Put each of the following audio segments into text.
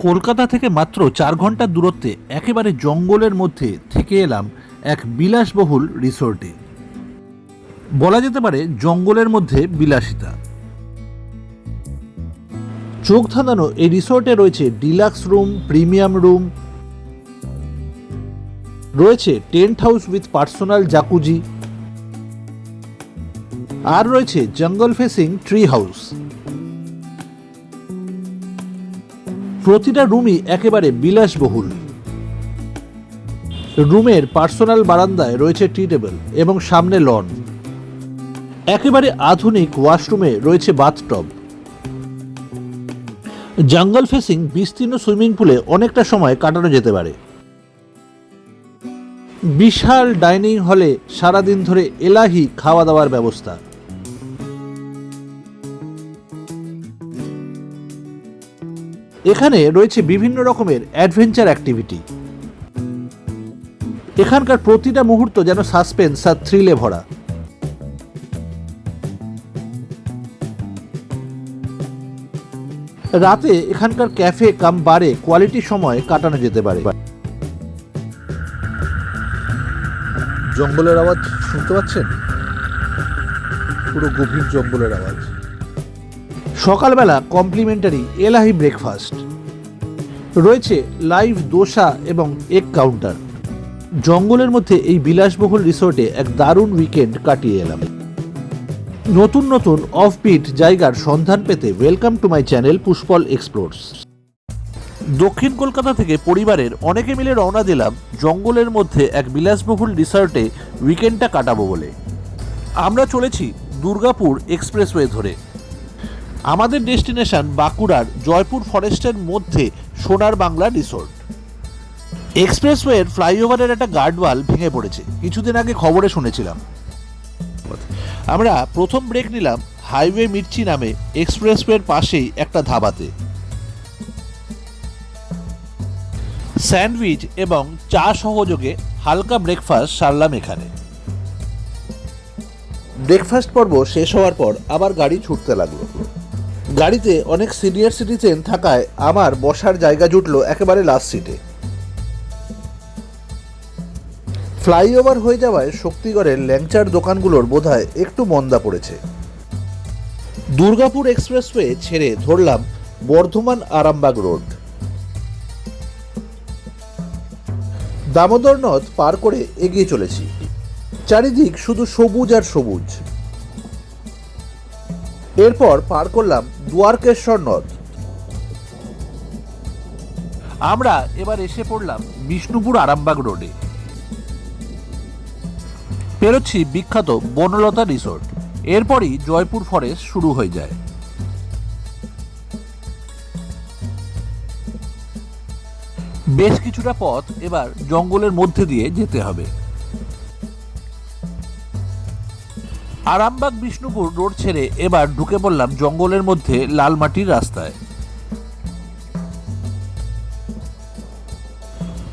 কলকাতা থেকে মাত্র 4 ঘন্টার দূরত্বে একেবারে জঙ্গলের মধ্যে থেকে এলাম এক বিলাসবহুল রিসোর্টে। বলা যেতে পারে জঙ্গলের মধ্যে বিলাসিতা। চোখ ধাঁধানো এই রিসোর্টে রয়েছে ডিলাক্স রুম, প্রিমিয়াম রুম, রয়েছে tent house with personal jacuzzi, আর রয়েছে জঙ্গল ফেসিং ট্রি হাউস। প্রতিটা রুমই একেবারে বিলাসবহুল। রুমের পার্সোনাল বারান্দায় রয়েছে টি টেবিল এবং সামনে লন। একেবারে আধুনিক ওয়াশরুমে রয়েছে বাথটব। জঙ্গল ফেসিং বিস্তীর্ণ সুইমিং পুলে অনেকটা সময় কাটানো যেতে পারে। বিশাল ডাইনিং হলে সারাদিন ধরে এলাহি খাওয়া দাওয়ার ব্যবস্থা। এখানে রয়েছে বিভিন্ন রকমের অ্যাডভেঞ্চার অ্যাক্টিভিটি। এখানকার প্রতিটা মুহূর্ত যেন সাসপেন্স আর থ্রিলে ভরা। রাতে এখানকার ক্যাফে কাম বারে কোয়ালিটি সময় কাটানো যেতে পারে। জঙ্গলের আওয়াজ শুনতে পাচ্ছেন? পুরো গভীর জঙ্গলের আওয়াজ। সকালবেলা কমপ্লিমেন্টারি এলাহি ব্রেকফাস্ট, রয়েছে লাইভ দোসা এবং এগ কাউন্টার। জঙ্গলের মধ্যে এই বিলাসবহুল রিসোর্টে এক দারুণ উইকেন্ড কাটিয়ে এলাম। নতুন নতুন অফবিট জায়গার সন্ধান পেতে welcome to my channel Pushpal explores. দক্ষিণ কলকাতা থেকে পরিবারের অনেকে মিলে রওনা দিলাম জঙ্গলের মধ্যে এক বিলাসবহুল রিসোর্টে উইকেন্ডটা কাটাবো বলে। আমরা চলেছি দুর্গাপুর এক্সপ্রেসওয়ে ধরে। আমাদের ডেস্টিনেশন বাঁকুড়ার জয়পুর ফরেস্টের মধ্যে সোনার বাংলা রিসোর্ট। এক্সপ্রেসওয়ের ফ্লাইওভারের একটা গার্ডওয়াল ভেঙে পড়েছে, কিছুদিন আগে খবরে শুনেছিলাম। আমরা প্রথম ব্রেক নিলাম হাইওয়ে মির্চি নামে এক্সপ্রেসওয়ের পাশেই একটা ধাবাতে। স্যান্ডউইচ এবং চা সহযোগে হালকা ব্রেকফাস্ট সারলাম এখানে। ব্রেকফাস্ট পর্ব শেষ হওয়ার পর আবার গাড়ি ছুটতে লাগলো। গাড়িতে অনেক সিনিয়র সিটিজেন থাকায় আমার বসার জায়গা জুটলো একেবারে লাস্ট সিটে। ফ্লাইওভার হয়ে যাওয়ায় শক্তিগড়ের ল্যাংচার দোকানগুলোর বোধহয় একটু মন্দা পড়েছে। দুর্গাপুর এক্সপ্রেসওয়ে ছেড়ে ধরলাম বর্ধমান আরামবাগ রোড। দামোদর নদ পার করে এগিয়ে চলেছি। চারিদিক শুধু সবুজ আর সবুজ। এরপর পার করলাম দ্বারকেশ্বর নদ। আমরা এবার এসে পড়লাম বিষ্ণুপুর আরামবাগ রোডে। পেরোচ্ছি বিখ্যাত বনলতা রিসোর্ট। এরপরই জয়পুর ফরেস্ট শুরু হয়ে যায়। বেশ কিছুটা পথ এবার জঙ্গলের মধ্যে দিয়ে যেতে হবে। আরামবাগ বিষ্ণুপুর রোড ছেড়ে এবার ঢুকে পড়লাম জঙ্গলের মধ্যে লালমাটির রাস্তায়।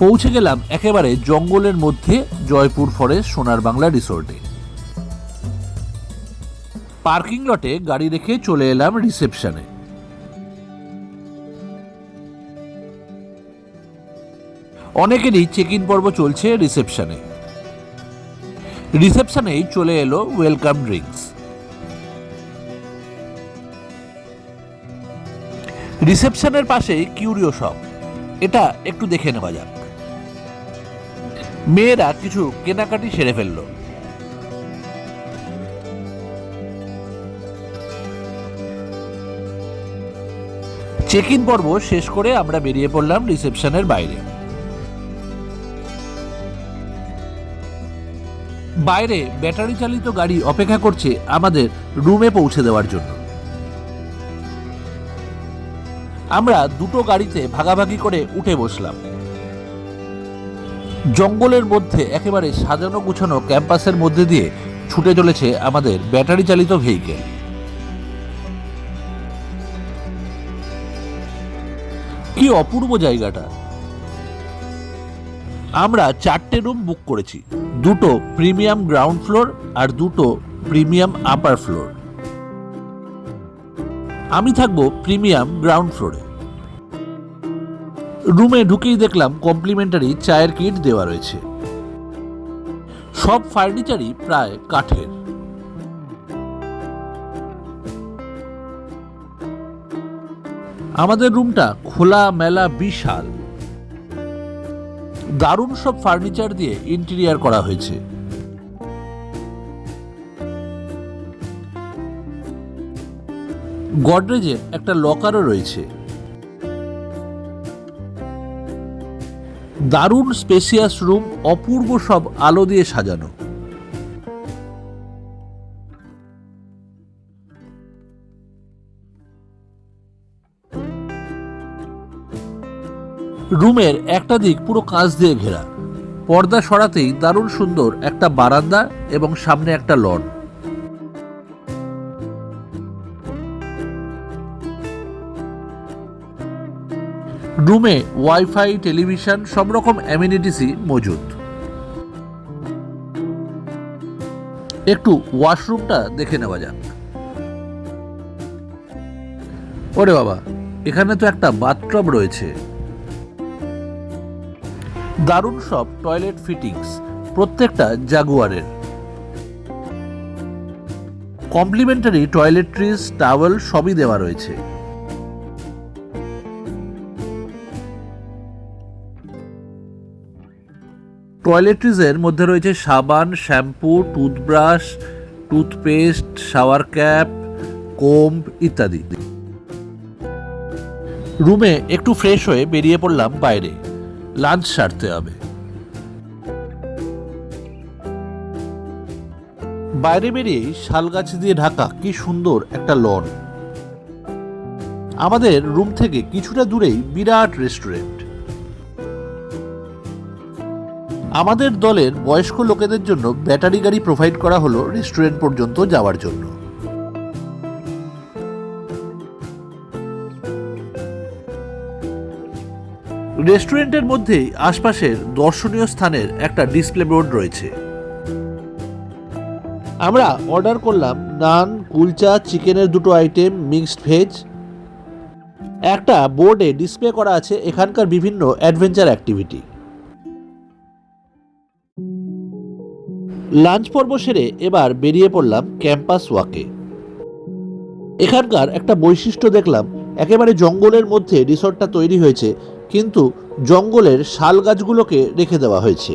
পৌঁছে গেলাম একেবারে জঙ্গলের মধ্যে জয়পুর ফরেস্ট সোনার বাংলা রিসোর্টে। পার্কিং লটে গাড়ি রেখে চলে এলাম রিসেপশনে। অনেকেরই চেক ইন পর্ব চলছে রিসেপশনে। রিসেপশনেই চলে এলো ওয়েলকাম ড্রিঙ্কস। রিসেপশনের পাশেই কিউরিও শপ, এটা একটু দেখে নেওয়া যাক। মেয়েরা কিছু কেনাকাটি সেরে ফেলল। চেক ইন পর্ব শেষ করে আমরা বেরিয়ে পড়লাম রিসেপশনের বাইরে। বাইরে ব্যাটারি চালিত গাড়ি অপেক্ষা করছে আমাদের রুমে পৌঁছে দেওয়ার জন্য। আমরা দুটো গাড়িতে ভাগাভাগি করে উঠে বসলাম। জঙ্গলের মধ্যে একেবারে সাজানো গুছানো ক্যাম্পাসের মধ্যে দিয়ে ছুটে চলেছে আমাদের ব্যাটারি চালিত ভেহিকেল। কি অপূর্ব জায়গাটা। আমরা 4টে রুম বুক করেছি, দুটো প্রিমিয়াম গ্রাউন্ড ফ্লোর আর দুটো প্রিমিয়াম আপার ফ্লোর। আমি থাকবো প্রিমিয়াম গ্রাউন্ড ফ্লোরে। রুমে ঢুকেই দেখলাম কমপ্লিমেন্টারি চায়ের কিট দেওয়া রয়েছে। সব ফার্নিচারই প্রায় কাঠের। আমাদের রুমটা খোলা মেলা বিশাল। দারুণ সব ফার্নিচার দিয়ে ইন্টেরিয়র করা হয়েছে। গডরেজের একটা লকারও রয়েছে। দারুণ স্পেসিয়াস রুম, অপূর্ব সব আলো দিয়ে সাজানো। রুমের একটা দিক পুরো কাঁচ দিয়ে ঘেরা। পর্দা সরাতেই দারুণ সুন্দর একটা বারান্দা এবং সামনে একটা লন। রুমে ওয়াইফাই, টেলিভিশন, সব রকম অ্যামিনিটিসই মজুদ। একটু ওয়াশরুমটা দেখে নেওয়া যাক। ওরে বাবা, এখানে তো একটা বাথটব রয়েছে। দারুণ সব টয়লেট ফিটিংস, প্রত্যেকটা জাগুয়ারের। কমপ্লিমেন্টারি টয়লেট্রিজ, টাওয়েল সবই দেওয়া রয়েছে। টয়লেট্রিজের মধ্যে রয়েছে সাবান, shampoo, toothbrush, toothpaste, shower cap, comb ইত্যাদি। রুমে একটু ফ্রেশ হয়ে বেরিয়ে পড়লাম বাইরে, লাঞ্চ সারতে হবে। বাইরে বেরিয়েই শাল গাছ দিয়ে ঢাকা কি সুন্দর একটা লন। আমাদের রুম থেকে কিছুটা দূরেই বিরাট রেস্টুরেন্ট। আমাদের দলের বয়স্ক লোকেদের জন্য ব্যাটারি গাড়ি প্রোভাইড করা হলো রেস্টুরেন্ট পর্যন্ত যাওয়ার জন্য। রেস্টুরেন্টের মধ্যেই আশপাশের দর্শনীয় স্থানের একটা ডিসপ্লে বোর্ড রয়েছে। আমরা অর্ডার করলাম নান, কুলচা, চিকেনের 2টো আইটেম, মিক্সড ভেজ। একটা বোর্ডে ডিসপ্লে করা আছে এখানকার বিভিন্ন অ্যাডভেঞ্চার অ্যাক্টিভিটি। লাঞ্চ পর্ব সেরে এবার বেরিয়ে পড়লাম ক্যাম্পাস ওয়াকে। এখানকার একটা বৈশিষ্ট্য দেখলাম, একেবারে জঙ্গলের মধ্যে রিসর্টটা তৈরি হয়েছে, কিন্তু জঙ্গলের শাল গাছগুলোকে রেখে দেওয়া হয়েছে।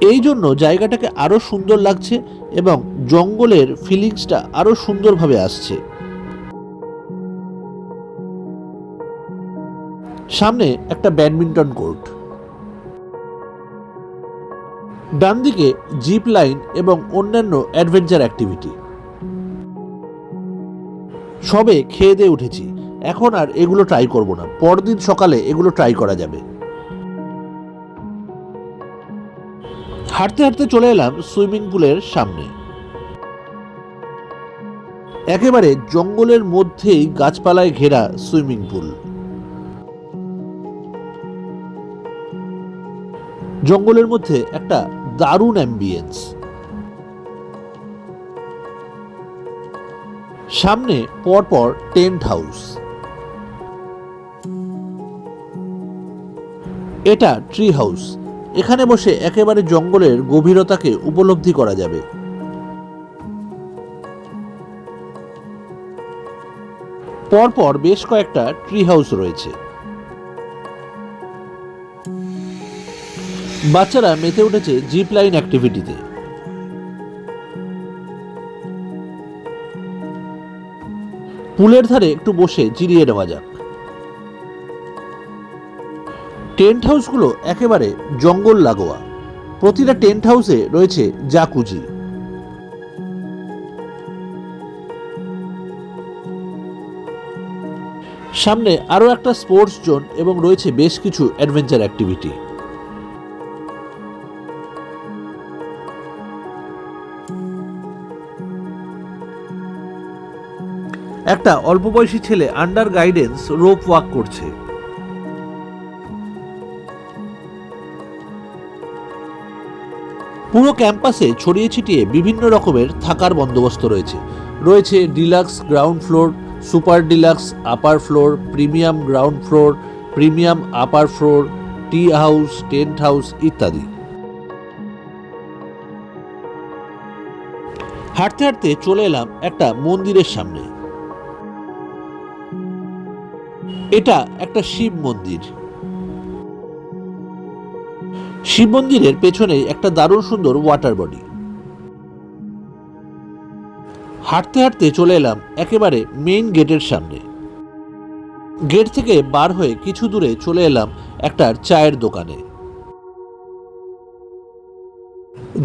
এই জন্য জায়গাটাকে আরো সুন্দর লাগছে এবং জঙ্গলের ফিলিংসটা আরো সুন্দরভাবে আসছে। সামনে একটা ব্যাডমিন্টন কোর্ট, ডান দিকে জিপ লাইন এবং অন্যান্য অ্যাডভেঞ্চার অ্যাক্টিভিটি। সবে খেয়ে দিয়ে উঠেছি, এখন আর এগুলো ট্রাই করব না, পরদিন সকালে এগুলো ট্রাই করা যাবে। হাঁটতে হাঁটতে চলে এলাম সুইমিং পুলের সামনে। একেবারে জঙ্গলের মধ্যেই গাছপালায় ঘেরা সুইমিং পুল। জঙ্গলের মধ্যে একটা দারুণ অ্যাম্বিয়েন্স। সামনে পরপর টেন্ট হাউস। এটা ট্রি হাউস। এখানে বসে একেবারে জঙ্গলের গভীরতাকে উপলব্ধি করা যাবে। পরপর বেশ কয়েকটা ট্রি হাউস রয়েছে। বাচ্চারা মেতে উঠেছে জিপ লাইন অ্যাক্টিভিটিতে। পুলের ধারে একটু বসে জিরিয়ে নেওয়া যাক। টেন্ট হাউসগুলো একেবারে জঙ্গল লাগোয়া। প্রতিটা টেন্ট হাউসে রয়েছে জাকুজি। সামনে আরো একটা স্পোর্টস জোন এবং রয়েছে বেশ কিছু অ্যাডভেঞ্চার অ্যাক্টিভিটি। একটা অল্প বয়সী ছেলে আন্ডার গাইডেন্স রোপ ওয়াক করছে। পুরো ক্যাম্পাসে ছড়িয়ে ছিটিয়ে বিভিন্ন রকমের থাকার বন্দোবস্ত রয়েছে। রয়েছে deluxe ground floor, super deluxe upper floor, premium ground floor, premium upper floor, tea house, tent house ইত্যাদি। হাঁটতে হাঁটতে চলে এলাম একটা মন্দিরের সামনে। এটা একটা শিব মন্দির। শিব মন্দিরের পেছনে একটা দারুণ সুন্দর ওয়াটার বডি। হাঁটতে হাঁটতে চলে এলাম একেবারে মেইন গেটের সামনে। গেট থেকে বার হয়ে কিছু দূরে চলে এলাম একটা চায়ের দোকানে।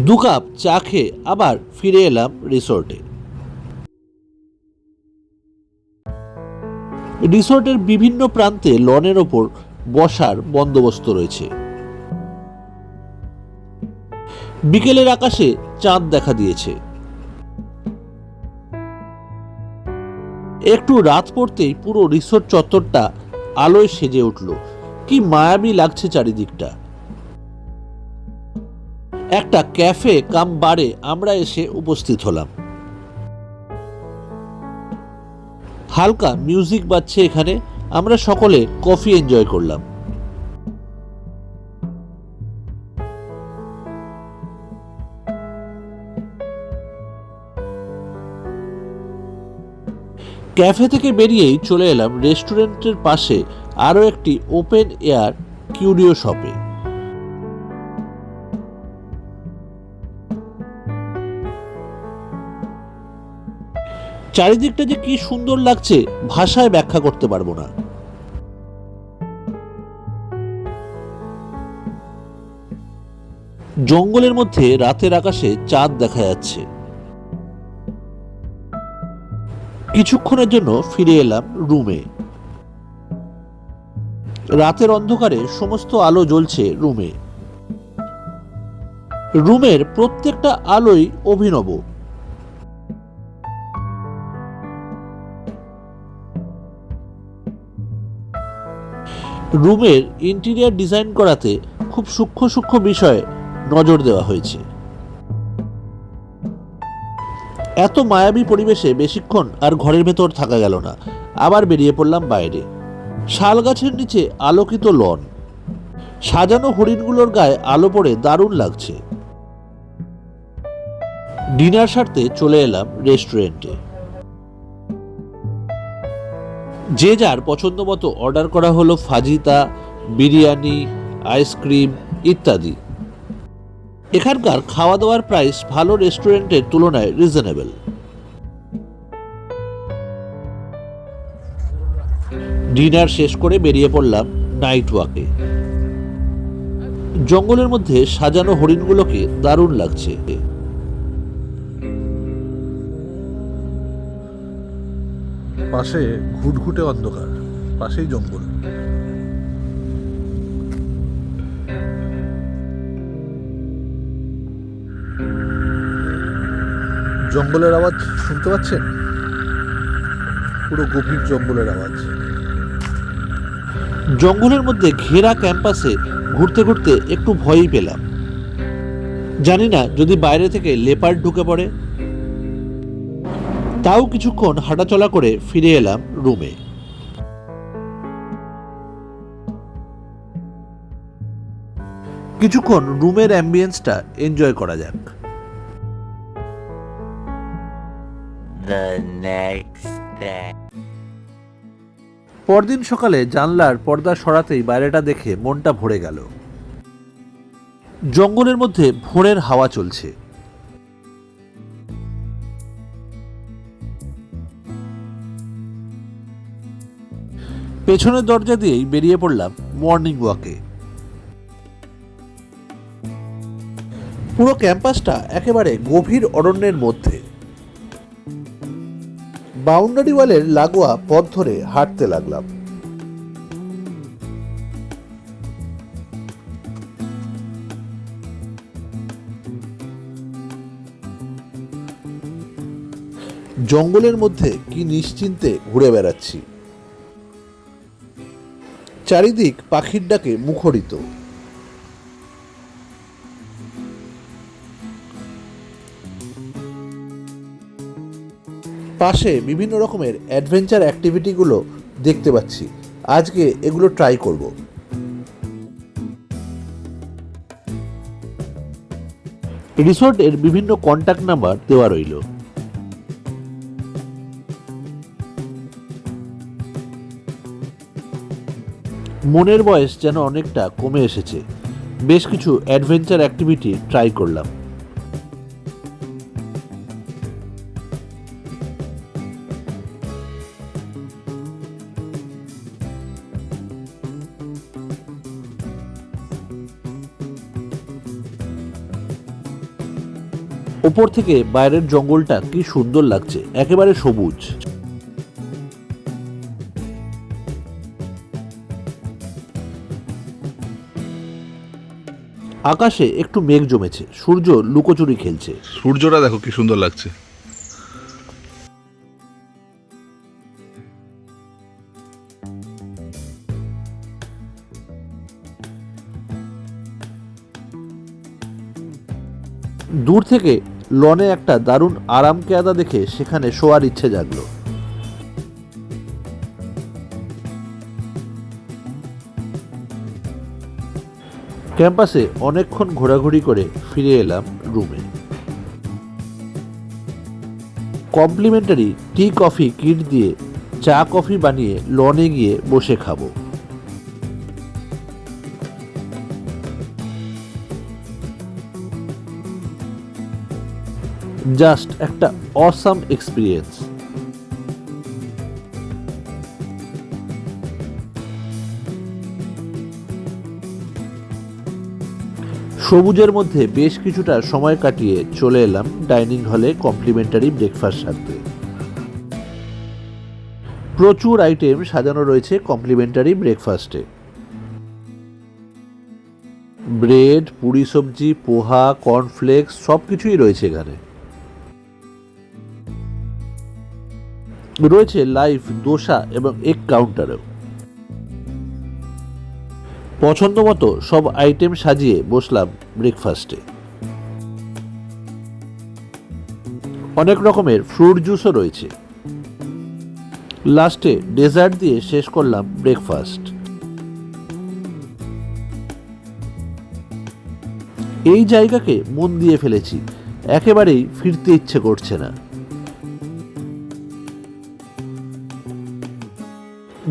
2 কাপ চা খেয়ে আবার ফিরে এলাম রিসোর্টে। রিসোর্টের বিভিন্ন প্রান্তে লনের ওপর বসার বন্দোবস্ত রয়েছে। বিকেলের আকাশে চাঁদ দেখা দিয়েছে। একটু রাত পড়তেই পুরো রিসোর্ট চত্বরটা আলোয় সেজে উঠল। কি মায়াবী লাগছে চারিদিকটা। একটা ক্যাফে কাম বারে আমরা এসে উপস্থিত হলাম। হালকা মিউজিক বাজছে এখানে। আমরা সকলে কফি এনজয় করলাম। ক্যাফে থেকে বেরিয়েই চলে এলাম রেস্টুরেন্টের পাশে আরও একটি ওপেন এয়ার কিউরিও শপে। চারিদিকটা যে কি সুন্দর লাগছে ভাষায় ব্যাখ্যা করতে পারবো না। জঙ্গলের মধ্যে রাতের আকাশে চাঁদ দেখা যাচ্ছে। কিছুক্ষণের জন্য ফিরে এলাম রুমে। রাতের অন্ধকারে সমস্ত আলো জ্বলছে রুমে। রুমের প্রত্যেকটা আলোই অভিনব। রুমের ইন্টেরিয়র ডিজাইন করাতে খুব সূক্ষ্ম সূক্ষ্ম বিষয়ে নজর দেওয়া হয়েছে। এত মায়াবী পরিবেশে বেশিক্ষণ আর ঘরের ভেতর থাকা গেল না। আবার বেরিয়ে পড়লাম বাইরে। শাল গাছের নিচে আলোকিত লন, সাজানো হরিণগুলোর গায়ে আলো পড়ে দারুণ লাগছে। ডিনার সারতে চলে এলাম রেস্টুরেন্টে। যে যার পছন্দ মতো অর্ডার করা হলো ফাজিতা, বিরিয়ানি, আইসক্রিম ইত্যাদি। এখানকার খাওয়া দাওয়ার প্রাইস ভালো রেস্টুরেন্টের তুলনায় রিজনেবল। ডিনার শেষ করে বেরিয়ে পড়লাম নাইট ওয়াকে। জঙ্গলের মধ্যে সাজানো হরিণগুলোকে দারুণ লাগছে। পাশে ঘুটঘুটে অন্ধকার, পাশেই জঙ্গল। জঙ্গলের আওয়াজ শুনতে পাচ্ছেন? পুরো গভীর জঙ্গলের আওয়াজ। জঙ্গলের মধ্যে ঘেরা ক্যাম্পাসে ঘুরতে ঘুরতে একটু ভয়ই পেলাম। জানি না যদি বাইরে থেকে লেপার্ড ঢুকে পড়ে। তাও কিছুক্ষণ হাঁটাচলা করে ফিরে এলাম রুমে। কিছুক্ষণ রুমের অ্যাম্বিয়েন্সটা এনজয় করা যাক। পরদিন সকালে জানলার পর্দা সরাতেই বাইরেটা দেখে মনটা ভরে গেল। জঙ্গলের মধ্যে ভোরের হাওয়া চলছে। পেছনের দরজা দিয়েই বেরিয়ে পড়লাম মর্নিং ওয়াকে। পুরো ক্যাম্পাসটা একেবারে গভীর অরণ্যের মধ্যে। বাউন্ডারি ওয়ালের লাগোয়া পথ ধরে হাঁটতে লাগলাম। জঙ্গলের মধ্যে কি নিশ্চিন্তে ঘুরে বেড়াচ্ছি। চারিদিক পাখির ডাকে মুখরিত। পাশে বিভিন্ন রকমের অ্যাডভেঞ্চার অ্যাক্টিভিটিগুলো দেখতে পাচ্ছি। আজকে এগুলো ট্রাই করব। রিসোর্টের বিভিন্ন কন্ট্যাক্ট নাম্বার দেওয়া রইল। মনের বয়স যেন অনেকটা কমে এসেছে। বেশ কিছু অ্যাডভেঞ্চার অ্যাক্টিভিটি ট্রাই করলাম। ওপর থেকে বাইরের জঙ্গলটা কি সুন্দর লাগছে, একেবারে সবুজ। আকাশে একটু মেঘ জমেছে, সূর্য লুকোচুরি খেলছে। সূর্যটা দেখো কি সুন্দর লাগছে। দূর থেকে লনে একটা দারুণ আরাম কেয়াদা দেখে সেখানে শোয়ার ইচ্ছে জাগলো। ক্যাম্পাসে অনেকক্ষণ ঘোরাঘুরি করে ফিরে এলাম রুমে। কমপ্লিমেন্টারি টি কফি কিট দিয়ে চা কফি বানিয়ে লনে গিয়ে বসে খাবো। জাস্ট একটা অসাম এক্সপিরিয়েন্স। সবুজের মধ্যে বেশ কিছুটা সময় কাটিয়ে চলে এলাম ডাইনিং হলে কমপ্লিমেন্টারি ব্রেকফাস্ট সারতে। প্রচুর আইটেম সাজানো রয়েছে কমপ্লিমেন্টারি ব্রেকফাস্টে। ব্রেড, পুরি সবজি, পোহা, কর্নফ্লেক্স সব কিছুই রয়েছে এখানে। রয়েছে লাইভ দোসা এবং এগ কাউন্টারও। পছন্দ মতো সব আইটেম সাজিয়ে বসলাম ব্রেকফাস্টে। অনেক রকমের ফ্রুট জুসও রয়েছে। লাস্টে ডেজার্ট দিয়ে শেষ করলাম ব্রেকফাস্ট। এই জায়গাকে মন দিয়ে ফেলেছি, একেবারেই ফিরতে ইচ্ছে করছে না।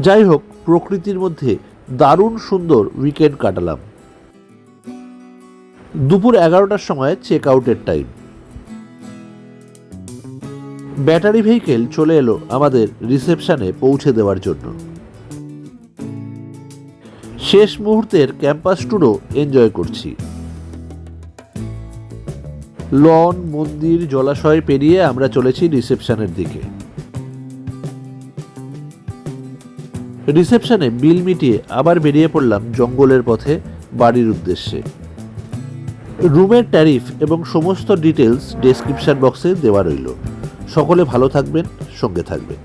যাই হোক, প্রকৃতির মধ্যে দারুণ সুন্দর উইকেন্ড কাটালাম। দুপুর 11টার সময় চেক আউটের টাইম। ব্যাটারি ভেহিকেল চলে এলো আমাদের রিসেপশনে পৌঁছে দেওয়ার জন্য। শেষ মুহূর্তের ক্যাম্পাস ট্যুরও এনজয় করছি। লন, মন্দির, জলাশয় পেরিয়ে আমরা চলেছি রিসেপশনের দিকে। রিসেপশনে বিল মিটিয়ে আবার বেরিয়ে পড়লাম জঙ্গলের পথে বাড়ির উদ্দেশ্যে। রুমের ট্যারিফ এবং সমস্ত ডিটেলস ডেসক্রিপশন বক্সে দেওয়া রইল। সকলে ভালো থাকবেন, সঙ্গে থাকবেন।